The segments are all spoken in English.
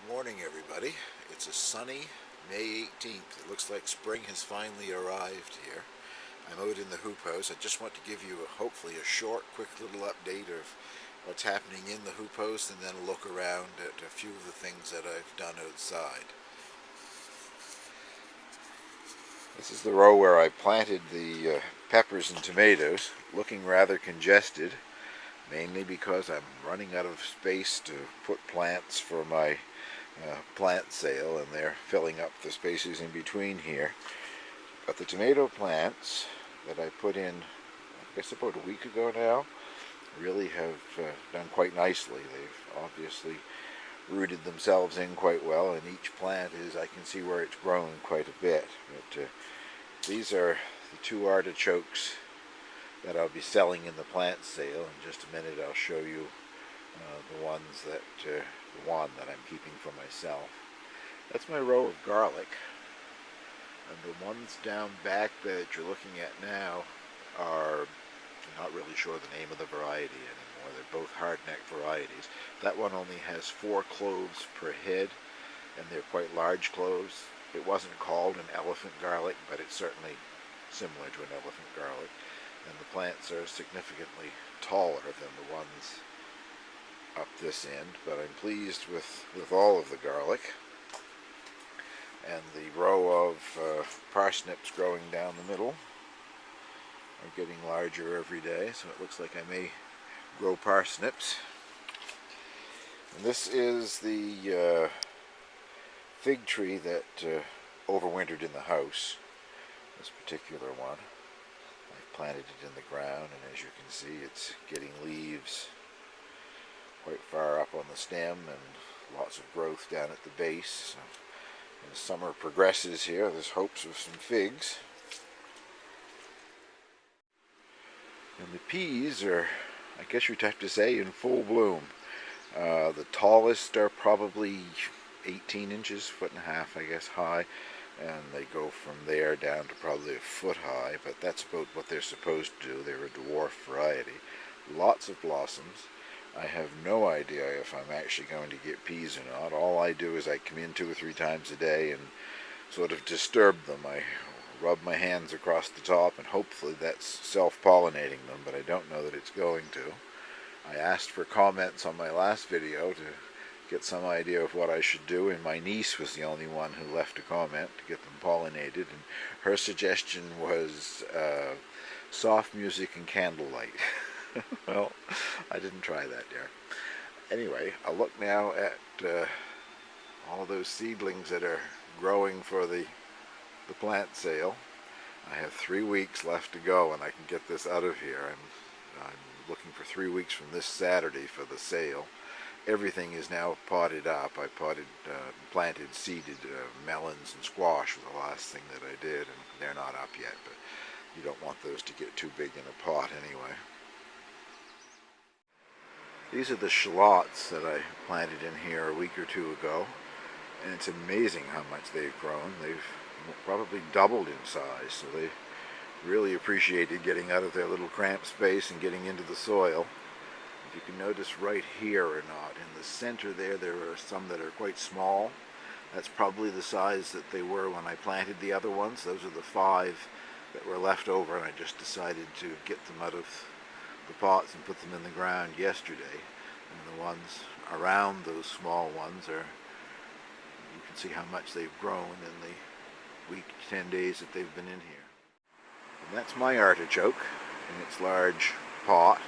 Good morning, everybody. It's a sunny May 18th. It looks like spring has finally arrived here. I'm out in the hoop house. I just want to give you hopefully a short, quick little update of what's happening in the hoop house and then a look around at a few of the things that I've done outside. This is the row where I planted the peppers and tomatoes, looking rather congested, mainly because I'm running out of space to put plants for my plant sale, and they're filling up the spaces in between here. But the tomato plants that I put in, I guess about a week ago now, really have done quite nicely. They've obviously rooted themselves in quite well, and each plant is, I can see where it's grown quite a bit. But these are the two artichokes that I'll be selling in the plant sale. In just a minute I'll show you the ones that the one that I'm keeping for myself. That's my row of garlic, and the ones down back that you're looking at now are, I'm not really sure the name of the variety anymore. They're both hardneck varieties. That one only has 4 cloves per head, and they're quite large cloves. It wasn't called an elephant garlic, but it's certainly similar to an elephant garlic, and the plants are significantly taller than the ones up this end, but I'm pleased with all of the garlic. And the row of parsnips growing down the middle are getting larger every day, so it looks like I may grow parsnips. And this is the fig tree that overwintered in the house, this particular one. I've planted it in the ground, and as you can see, it's getting leaves quite far up on the stem and lots of growth down at the base. So as summer progresses here, there's hopes of some figs. And the peas are, I guess you'd have to say, in full bloom. The tallest are probably 18 inches, 1.5 feet, I guess, high, and they go from there down to probably 1 foot high, but that's about what they're supposed to do. They're a dwarf variety. Lots of blossoms. I have no idea if I'm actually going to get peas or not. All I do is I come in 2 or 3 times a day and sort of disturb them. I rub my hands across the top, and hopefully that's self-pollinating them, but I don't know that it's going to. I asked for comments on my last video to get some idea of what I should do, and my niece was the only one who left a comment to get them pollinated, and her suggestion was soft music and candlelight. Well, I didn't try that there. Anyway, I'll look now at all those seedlings that are growing for the plant sale. I have 3 weeks left to go, and I can get this out of here. I'm looking for 3 weeks from this Saturday for the sale. Everything is now potted up. I planted seeded melons and squash was the last thing that I did, and they're not up yet, but you don't want those to get too big in a pot anyway. These are the shallots that I planted in here a week or 2 ago, and it's amazing how much they've grown. They've probably doubled in size, so they really appreciated getting out of their little cramped space and getting into the soil. If you can notice right here or not, in the center there are some that are quite small. That's probably the size that they were when I planted the other ones. Those are the 5 that were left over, and I just decided to get them out of the pots and put them in the ground yesterday. And the ones around those small ones are, you can see how much they've grown in the week, 10 days that they've been in here. And that's my artichoke in its large pot.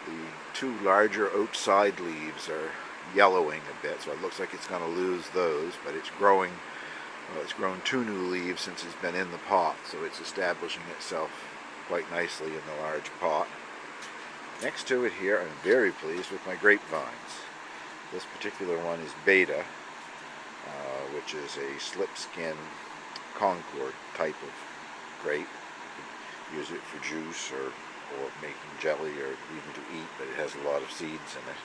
The 2 larger outside leaves are yellowing a bit, so it looks like it's going to lose those, but it's growing. Well, it's grown 2 new leaves since it's been in the pot, so it's establishing itself quite nicely in the large pot. Next to it here, I'm very pleased with my grapevines. This particular one is Beta, which is a slipskin Concord type of grape. You can use it for juice or making jelly or even to eat, but it has a lot of seeds in it.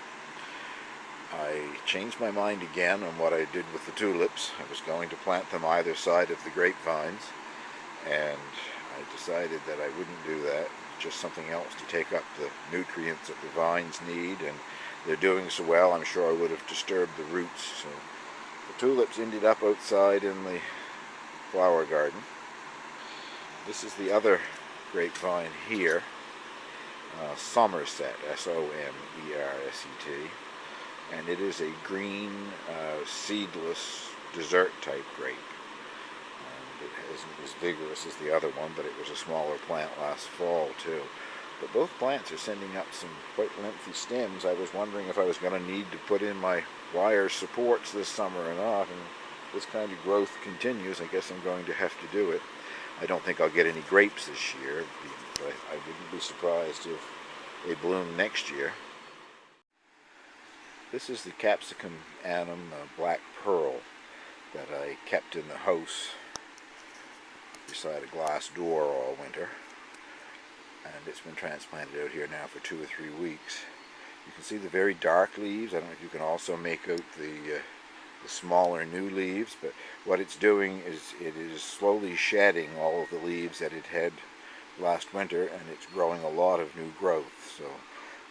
I changed my mind again on what I did with the tulips. I was going to plant them either side of the grapevines, and I decided that I wouldn't do that. Just something else to take up the nutrients that the vines need, and they're doing so well, I'm sure I would have disturbed the roots, so The tulips ended up outside in the flower garden. This is the other grapevine here, Somerset, Somerset, and it is a green, seedless, dessert type grape. It isn't as vigorous as the other one, but it was a smaller plant last fall too. But both plants are sending up some quite lengthy stems. I was wondering if I was going to need to put in my wire supports this summer or not, and if this kind of growth continues, I guess I'm going to have to do it. I don't think I'll get any grapes this year, but I wouldn't be surprised if they bloom next year. This is the Capsicum annum black pearl that I kept in the house beside a glass door all winter, and it's been transplanted out here now for 2 or 3 weeks. You can see the very dark leaves. I don't know if you can also make out the smaller new leaves, but what it's doing is it is slowly shedding all of the leaves that it had last winter, and it's growing a lot of new growth. So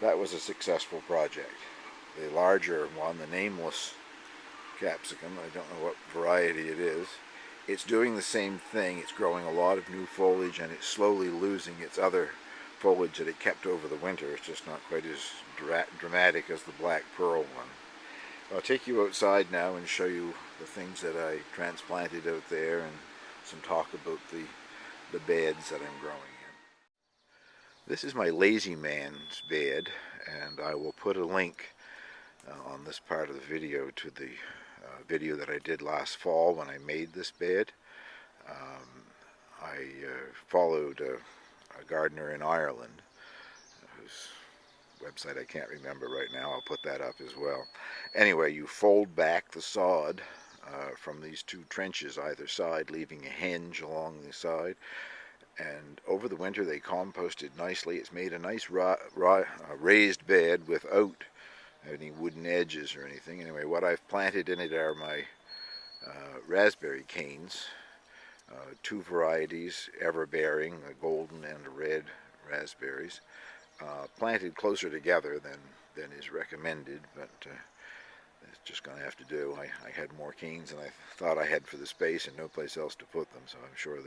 that was a successful project. The larger one, the nameless capsicum, I don't know what variety it is, it's doing the same thing. It's growing a lot of new foliage, and it's slowly losing its other foliage that it kept over the winter. It's just not quite as dramatic as the black pearl one. I'll take you outside now and show you the things that I transplanted out there, and some talk about the beds that I'm growing in. This is my lazy man's bed, and I will put a link on this part of the video to the video that I did last fall when I made this bed. I followed a gardener in Ireland whose website I can't remember right now. I'll put that up as well. Anyway, you fold back the sod from these 2 trenches either side, leaving a hinge along the side, and over the winter they composted nicely. It's made a nice raised bed without any wooden edges or anything. Anyway, what I've planted in it are my raspberry canes, 2 varieties, ever-bearing, a golden and a red raspberries, planted closer together than is recommended, but it's just going to have to do. I had more canes than I thought I had for the space and no place else to put them, so I'm sure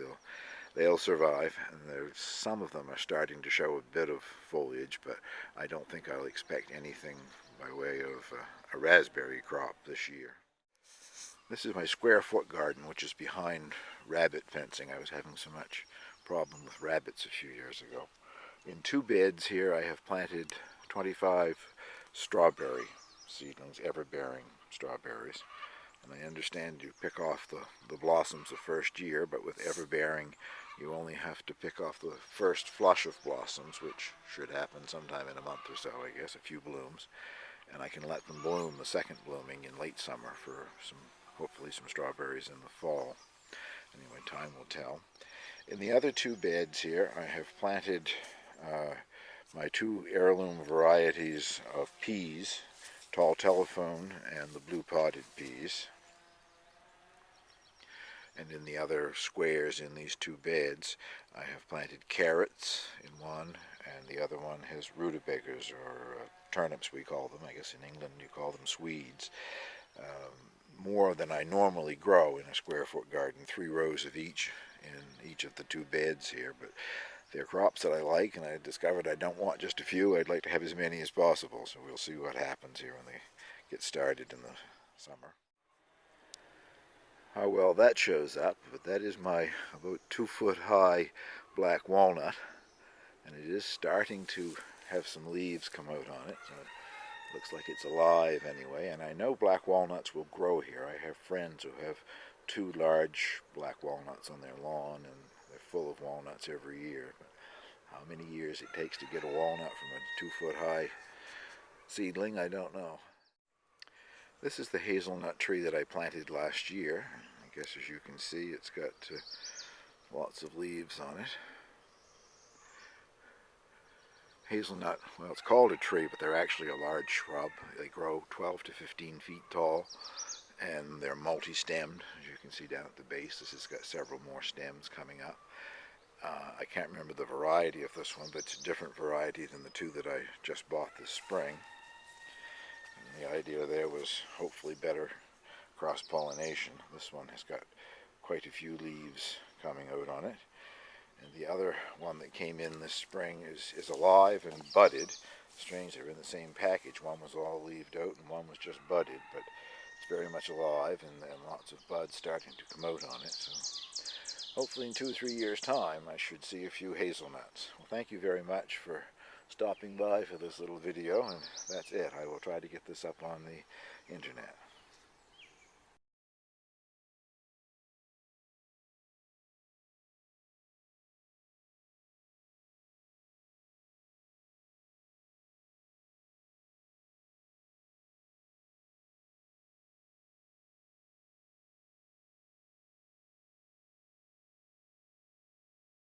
they'll survive. And some of them are starting to show a bit of foliage, but I don't think I'll expect anything by way of a raspberry crop this year. This is my square foot garden, which is behind rabbit fencing. I was having so much problem with rabbits a few years ago. In 2 beds here I have planted 25 strawberry seedlings, ever-bearing strawberries. And I understand you pick off the blossoms the first year, but with ever-bearing you only have to pick off the first flush of blossoms, which should happen sometime in a month or so, I guess, a few blooms. And I can let them bloom, the second blooming, in late summer for hopefully some strawberries in the fall. Anyway, time will tell. In the other 2 beds here I have planted my 2 heirloom varieties of peas, tall telephone and the blue potted peas. And in the other squares in these 2 beds I have planted carrots in one, and the other one has rutabagas, or turnips we call them. I guess in England you call them Swedes. More than I normally grow in a square foot garden, 3 rows of each in each of the 2 beds here, but they're crops that I like, and I discovered I don't want just a few. I'd like to have as many as possible, so we'll see what happens here when they get started in the summer. How well that shows up, but that is my about 2 foot high black walnut, and it is starting to have some leaves come out on it, so it looks like it's alive anyway. And I know black walnuts will grow here. I have friends who have 2 large black walnuts on their lawn, and they're full of walnuts every year. But how many years it takes to get a walnut from a 2 foot high seedling, I don't know. This is the hazelnut tree that I planted last year. I guess as you can see, it's got lots of leaves on it. Hazelnut, well, it's called a tree, but they're actually a large shrub. They grow 12 to 15 feet tall, and they're multi-stemmed, as you can see down at the base. This has got several more stems coming up. I can't remember the variety of this one, but it's a different variety than the 2 that I just bought this spring. And the idea there was hopefully better cross-pollination. This one has got quite a few leaves coming out on it. And the other one that came in this spring is alive and budded. Strange, they're in the same package. One was all leaved out and one was just budded, but it's very much alive and lots of buds starting to come out on it. So hopefully in 2 or 3 years' time I should see a few hazelnuts. Well, thank you very much for stopping by for this little video, and that's it. I will try to get this up on the internet.